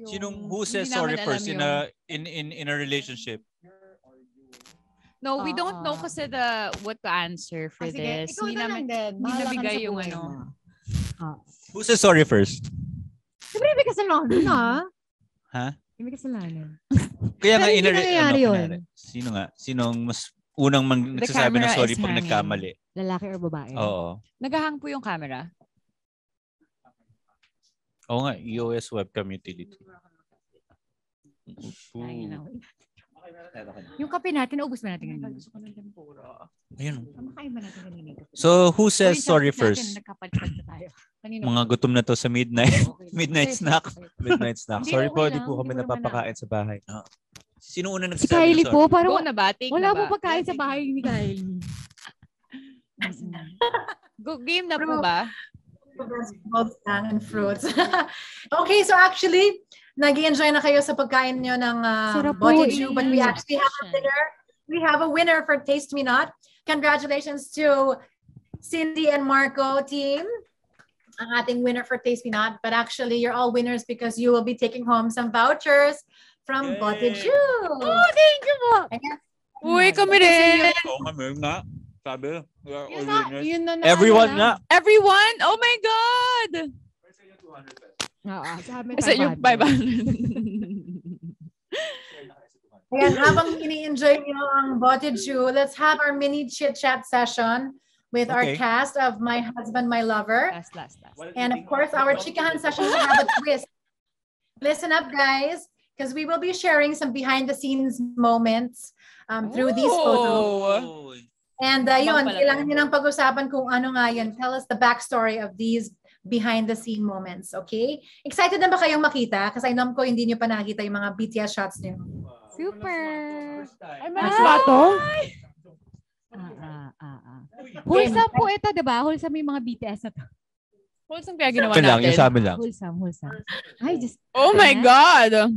Sinong who says sorry first in a relationship? No, we don't know kasi what to answer for this. Hindi namin nabigay yung Who says sorry first? Siyempre, may kasalanan, Ha? May kasalanan. Kaya nga, Sino nga? Sinong mas unang nagsasabi ng sorry pag nagkamali? Lalaki or babae? Oo. Nagahang po yung camera? Oo nga, EOS webcam utility. Yung kape natin, naubos ba natin ganun? Ayun. Makain ba natin ganun? So, who says sorry first? Tayo. Mga gutom na to sa midnight. Midnight snack. Midnight snack. Sorry po, di po kami napapakain sa bahay. Sino una Si nagsasabi Kylie ng sorry? po, parang wala po pagkain sa bahay ni Kylie. Game na po ba? Both and fruits. Okay, so actually, nag-enjoy na kayo sa pagkain nyo ng Bote Jew, but we actually have a winner. We have a winner for Taste Me Not. Congratulations to Cindy and Marco team. Ang ating winner for Taste Me Not. But actually, you're all winners because you will be taking home some vouchers from Bote Jew. Oh, thank you po. Uy, kami rin. Oo, kami nga. Sabi. Everyone nga. Everyone? Oh my God! Sa yung 500. Ayan, habang ini-enjoy nyo ang Bote Jew, let's have our mini chit-chat session with our cast of My Husband, My Lover. Last. And of course, our chikahan session will have a twist. Listen up, guys, because we will be sharing some behind-the-scenes moments through these photos. And yun, kailangan nyo nang pag-usapan kung ano nga yun. Tell us the backstory of these behind-the-scene moments, okay? Excited na ba kayong makita? Kasi I know ko hindi nyo pa nakita yung mga BTS shots nyo. Super! Mas ba to? Wholesome po ito, diba? Wholesome yung mga BTS na to. Wholesome kaya ginawa natin. Yung sa amin lang. Wholesome. Ay, just... Oh my God!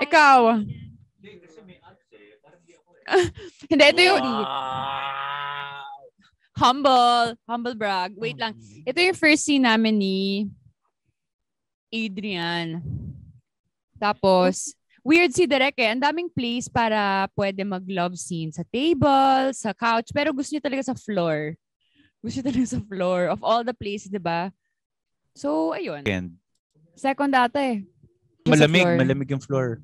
Ikaw. Hindi, ito yung... Humble brag. Wait lang. Ito yung first scene namin ni Adrian. Tapos, weird si Derek eh. Ang daming place para pwede mag-love scene sa table, sa couch, pero gusto niya talaga sa floor. Gusto niya talaga sa floor. Of all the places, diba? So, ayun. Second data eh. Malamig yung floor.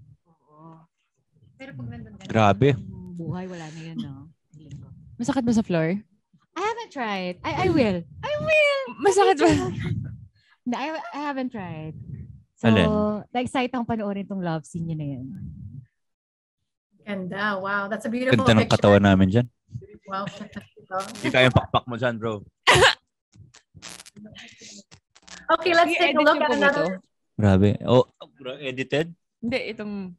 Pero pag nandun ka Grabe. buhay, wala na yun, no? Masakit ba sa floor? I haven't tried. I will. Masakit ba? No, I haven't tried. So, Alin? na-excite akong panoorin tong love scene niya na yun. Ganda. Wow, that's a beautiful Ganda ng picture. katawan namin dyan. Wow. Kita yung pakpak mo dyan, bro. Okay, let's take a look at another. Grabe. Oh, edited? Hindi, itong...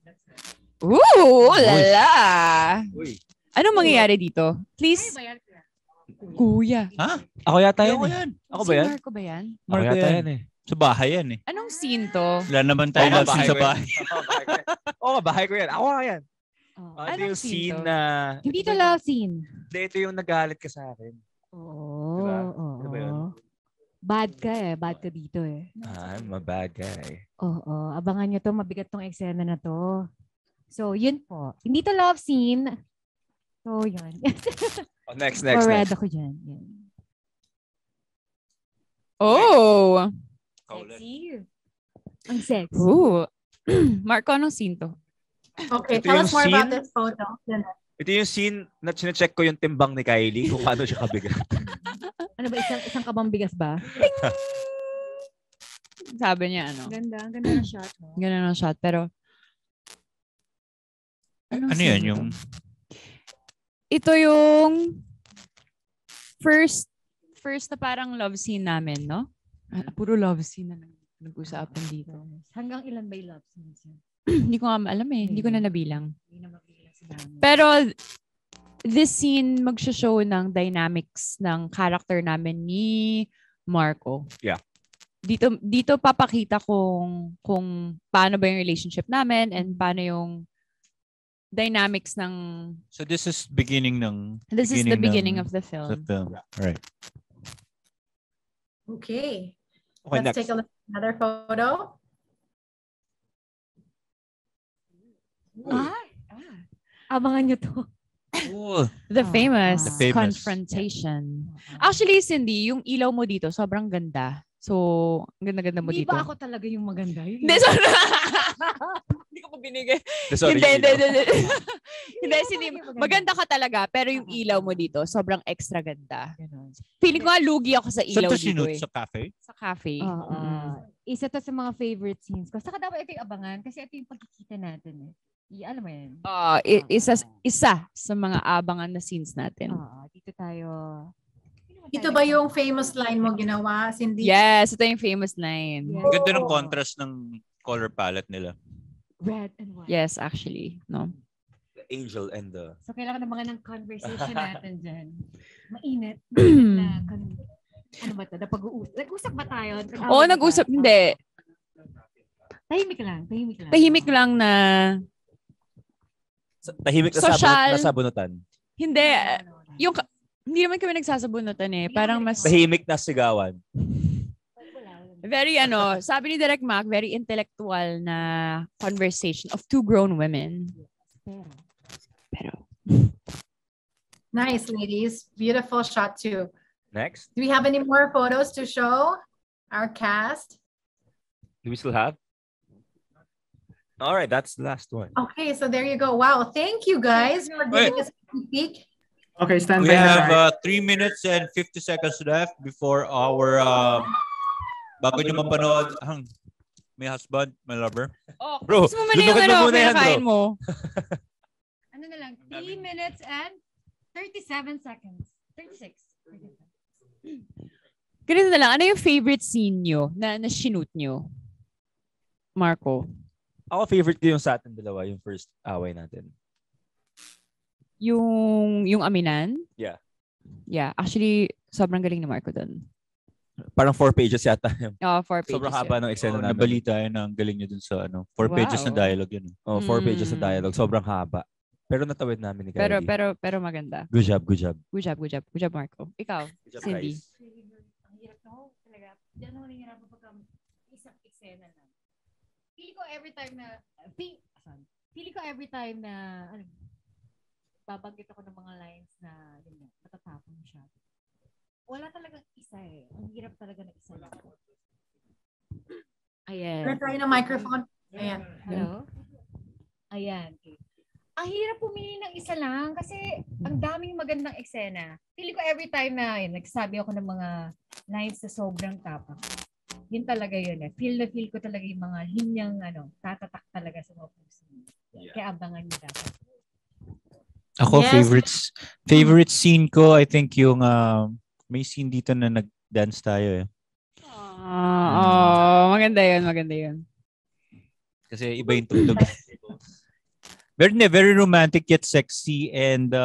Ooh, lala! Anong mangyayari dito? Please. Kuya. Ha? Ako yata yan. Ako Ako ba yan? Si Marco ba yan? Ako yata yan eh. Sa bahay yan eh. Anong scene to? Wala naman tayo love scene sa bahay. Oo, bahay ko yan. Ako nga yan. Ito yung Anong scene scene to? na... Hindi to love scene. Hindi, ito yung nagalit ka sa akin. Oo. Diba? Oo. Ano ba yun? Bad ka eh. Bad ka dito eh. I'm a bad guy. Oo. Abangan nyo to. Mabigat tong eksena na to. So, yun po. Hindi to love scene. So, yun. Next. Red ako dyan. Yan. Oh! Sexy. Ang sexy. Ooh. Marco, anong scene to? Okay, Ito tell yung us more about scene? this photo. Ito yung scene na chinecheck ko yung timbang ni Kylie kung paano siya kabigat. Ano ba? Isang kabang bigas ba? Sabi niya, ano? Ganda. Ang ganda ng shot. No? Ganda ng shot, pero... Ano yan? Yung... Ito yung first na parang love scene namin, no? Puro love scene na nag-usapan dito. Hanggang ilan ba yung love scenes? Hindi ko nga alam eh. Hindi ko na nabilang. Hindi na mabilang sa dami. Pero this scene mag-show ng dynamics ng character namin ni Marco. Yeah. Dito papakita kung paano ba yung relationship namin and paano yung dynamics ng... So this is beginning ng... This is the beginning of the film. The film. All right. Okay. Okay, Let's next. take a look at another photo. Abangan nyo to. The famous The famous. confrontation. Actually, Cindy, yung ilaw mo dito, sobrang ganda. So, ang ganda-ganda mo Hindi dito. ba ako talaga yung maganda? Hindi, sorry. Hindi ko pa binigay. Sorry, Hindi. ilaw. Hindi, Cindy, maganda ka talaga, pero yung ilaw mo dito, sobrang extra ganda. Feeling ko nga lugi ako sa Saan ilaw to dito sinut? eh. Sa cafe? Sa cafe. Oo. Isa to sa mga favorite scenes ko. Saka dapat ito yung abangan kasi ito yung pagkikita natin eh. Alam mo yan? Isa sa mga abangan na scenes natin. Dito tayo. Ito ba yung famous line mo ginawa, Cindy? Yes, ito yung famous line. Ang ganda ng contrast ng color palette nila. Red and white. Yes, actually. No. The angel and the... So, kailangan naman ng conversation natin dyan. Mainit. Ano ba ito? Nag-usap ba tayo? Oo, nag-usap. Hindi. Tahimik lang. Tahimik lang na... Tahimik na Social. sabunutan. Hindi. Hindi naman kami nagsasabunutan eh. Parang mas... Tahimik na sigawan. Very sabi ni Direk Mac, very intellectual na conversation of two grown women. Pero. Nice, ladies. Beautiful shot too. Next. Do we have any more photos to show our cast? Do we still have? All right, that's the last one. Okay, so there you go. Wow, thank you guys for giving us a sneak peek. Okay, stand We by. have 3 minutes and 50 seconds left before our bago nyo mapanood ang My Husband, My Lover. Oh, Bro, gusto mo muna yung pinakain mo. Ano na lang, 3 minutes and 37 seconds. 36. Ganito na lang, ano yung favorite scene nyo na shoot nyo? Marco? Ako favorite ko yung sa atin dalawa, yung first away natin. Yung aminan? Yeah. Yeah, actually, sobrang galing ni Marco doon. Parang 4 pages yata. 4 pages. Sobrang haba ng eksena namin. Nabalita yun na ang galing nyo dun sa 4 pages na dialogue yun. 4 pages na dialogue. Sobrang haba. Pero natawid namin ni Kylie. Pero maganda. Good job, good job. Good job, Marco. Ikaw, Good job, Cindy. guys. Ang hirap to talaga. Diyan ako nahihirapan pagka isang eksena lang. Feeling ko every time na babanggit ako ng mga lines na yun, matatapon siya. Wala talagang isa eh. Ang hirap talaga na isa lang. Ayan. Try ng microphone. Ayan. Hello? Ayan. Okay. Ang hirap pumili ng isa lang kasi ang daming magandang eksena. Feeling ko every time na nagsasabi ako ng mga lines na sobrang tapak. Yun talaga yun eh. Feel ko talaga yung mga linyang tatatak talaga sa mga puso. Kaya abangan nyo dapat. Ako, favorite scene ko, I think yung may scene dito na nag-dance tayo eh. Maganda yun. Kasi iba yung tugtog. Very romantic yet sexy and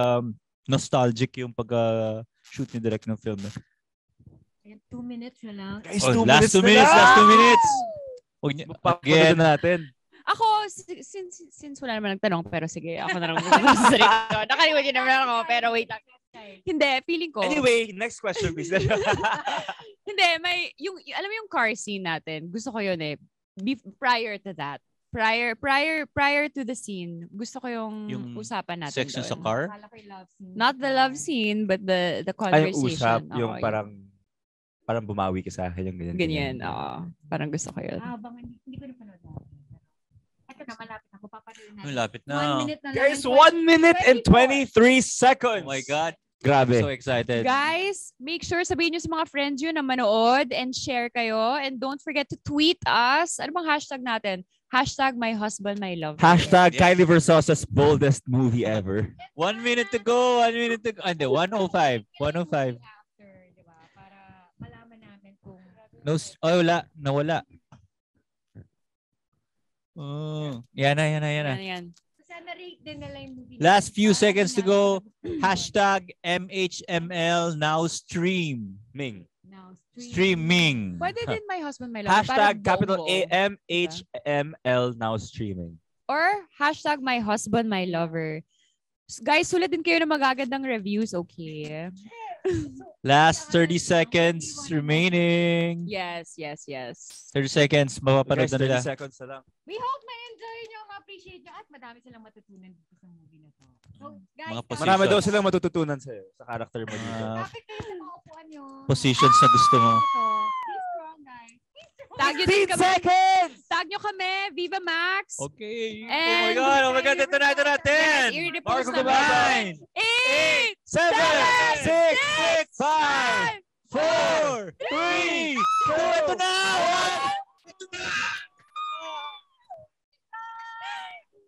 nostalgic yung pag-shoot ni direct ng film. Ayan, 2 minutes na lang. Guys, last 2 minutes. Huwag niyo. Again natin. Ako, since wala naman nagtanong, pero sige, ako na lang magsasalita. Nakalimutan naman ako, pero wait lang. Hindi, feeling ko. Anyway, next question, please. Hindi, alam mo yung car scene natin, gusto ko yun eh. Prior to that. Prior to the scene, gusto ko yung usapan natin. Sex sa car? Not the love scene, but the conversation. Ay, yung parang bumawi ka sa akin, yung ganyan. Ganyan, oo. Parang gusto ko yun. Hindi ko napanood natin. Ito na, malapit ako. Papanood natin. Malapit na. 1 minute na lang. Guys, 1 minute and 23 seconds. Oh my God. Grabe. So excited. Guys, make sure sabihin nyo sa mga friends yun na manood and share kayo. And don't forget to tweet us. Ano bang hashtag natin? Hashtag my husband, my love. Hashtag Kylie Versosa's boldest movie ever. 1 minute to go. 1 minute to go. Hindi, 105. 105. Para malaman namin kung... Wala. Nawala. Oh, yan na. Sana rate din nila yung movie. Last few seconds to go. Hashtag MHML now streaming. Streaming. Pwede din my husband, my love. Hashtag capital AMHML now streaming. Or hashtag my husband, my lover. Guys, sulat din kayo na magagandang reviews, okay? Last 30 seconds remaining. Yes. 30 seconds, mapapanood na nila. 30 seconds na lang. We hope ma-enjoy nyo, ma-appreciate nyo, at madami silang matutunan dito sa movie na to. So, guys, marami daw silang matututunan sa'yo, sa character mo dito. Bakit kayo sa mga upuan nyo? Positions na gusto mo. Be strong, guys. Tag nyo din kami. Tag nyo kami, Viva Max. Okay. And Oh my God, ito na. 10. Marco Gabay. 8, 7, 6, 5, 4, 3, 2, ito na!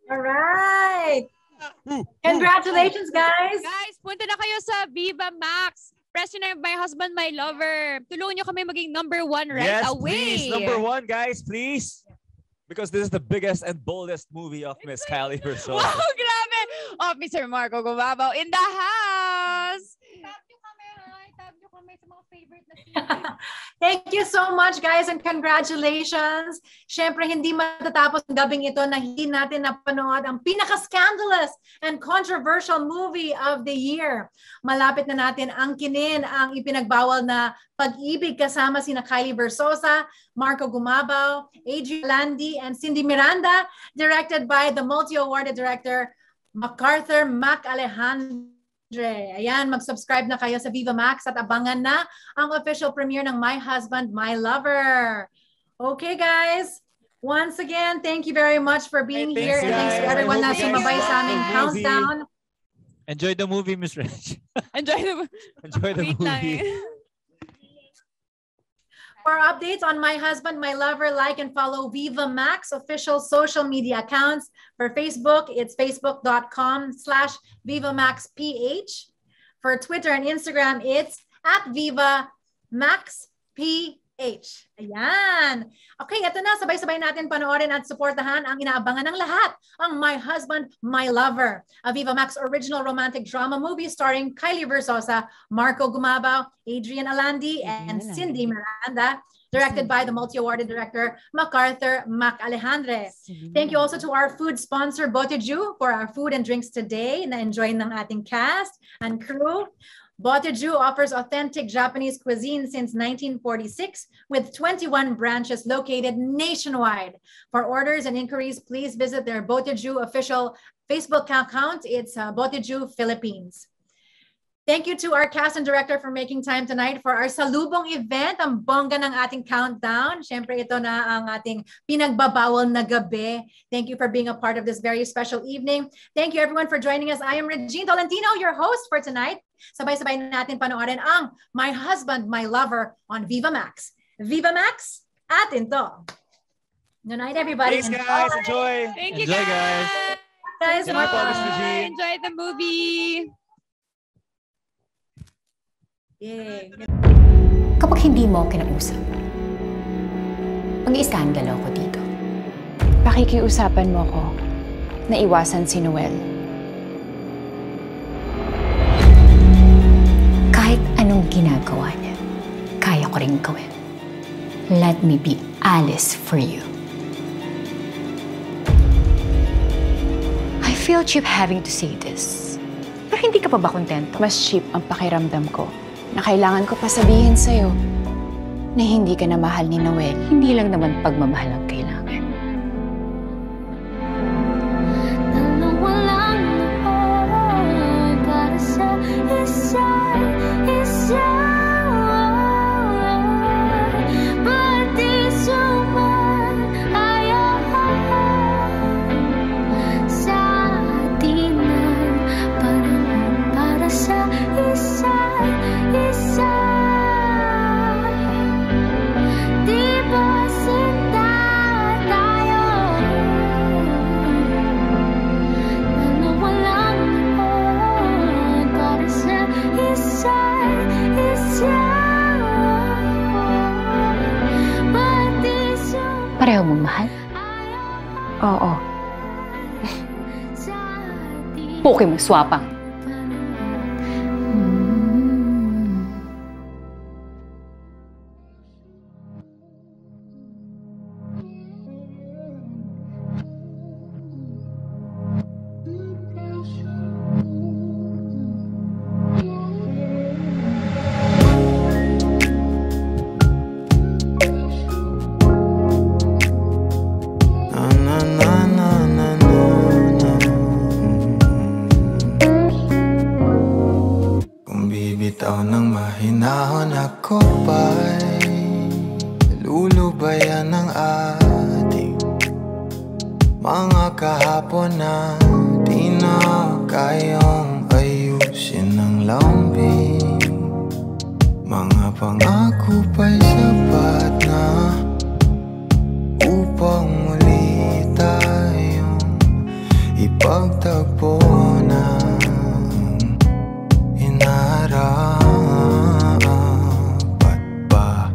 All right. Congratulations, guys. Guys, punta na kayo sa Viva Max. Press nyo na yung My Husband, My Lover. Tulungan nyo kami maging number 1 right away. Yes, please. Number 1, guys, please. Because this is the biggest and boldest movie of Miss Kylie Versosa. Wow, grabe. Officer Marco Gumabaw in the house. Tag nyo kami sa mga favorite na Thank you so much, guys, and congratulations. Siyempre, hindi matatapos ang gabing ito na hindi natin napanood ang pinaka-scandalous and controversial movie of the year. Malapit na natin angkinin ang ipinagbawal na Pag-ibig kasama sina Kylie Versosa, Marco Gumabaw, Adrian Landi, and Cindy Miranda, directed by the multi-awarded director MacArthur Mac Alejandre. Ayan, mag-subscribe na kayo sa Viva Max at abangan na ang official premiere ng My Husband, My Lover. Okay, guys. Once again, thank you very much for being here. And thanks to everyone na sumabay sa aming countdown. Enjoy the movie, Miss Reg. Enjoy the movie. For updates on My Husband, My Lover, like and follow Viva Max official social media accounts. For Facebook, it's facebook.com/VivaMaxPH. For Twitter and Instagram, it's @VivaMaxPH. Ayan. Okay, ito na. Sabay-sabay natin panoorin at supportahan ang inaabangan ng lahat, ang My Husband, My Lover, a Viva Max original romantic drama movie starring Kylie Versosa, Marco Gumabaw, Adrian Alandi, and Cindy Miranda, directed by the multi-awarded director MacArthur Mac Alejandre. Thank you also to our food sponsor, Boteju, for our food and drinks today na enjoy ng ating cast and crew. Boteju offers authentic Japanese cuisine since 1946 with 21 branches located nationwide. For orders and inquiries, please visit their Boteju official Facebook account. It's Boteju Philippines. Thank you to our cast and director for making time tonight for our salubong event, ang bongga ng ating countdown. Siyempre, ito na ang ating pinagbabawal na gabi. Thank you for being a part of this very special evening. Thank you everyone for joining us. I am Regine Tolentino, your host for tonight. Sabay-sabay natin panoorin ang My Husband, My Lover on Viva Max. Viva Max, atin to. Good night, everybody. Thanks, guys. Enjoy. Thank you, Enjoy, guys. Guys, enjoy the movie. Yay. Kapag hindi mo ako kinausap, mag-iskandalo ako dito. Pakikiusapan mo ko na iwasan si Noel. Kahit anong ginagawa niya, kaya ko ko rin gawin. Let me be Alice for you. I feel cheap having to say this. Pero hindi ka pa ba kontento? Mas cheap ang pakiramdam ko na kailangan ko pa sabihin sa'yo na hindi ka na mahal ni Noel. Hindi lang naman pagmamahal ang kailangan. Pareho mong mahal? Oo. Puki mo, swapang. Bitaw ng mahinahon ako ba'y lulubayan ng ating mga kahapon na di na kayang ayusin ng lambing. Mga pangako ba'y sapat na upang muli tayong ipagtagpo na dapat ba